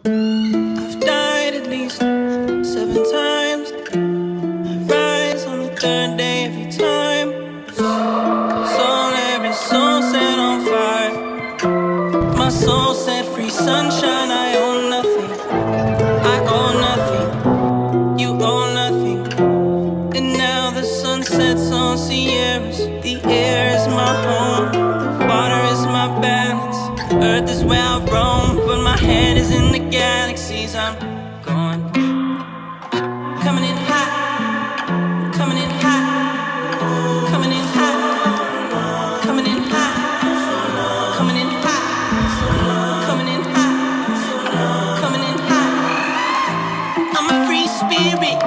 I've died at least 7 times. I rise on the third day every time. Soul, every soul set on fire. My soul set free, sunshine. I own nothing. I own nothing. You own nothing. And now the sun sets on Sierras. The air is my home. The water is my balance. Earth is where I roam, but my head is in the galaxies. I'm going, coming in hot, coming in hot, coming in hot, coming in hot, coming in hot, coming in hot, coming in hot. I'm a free spirit.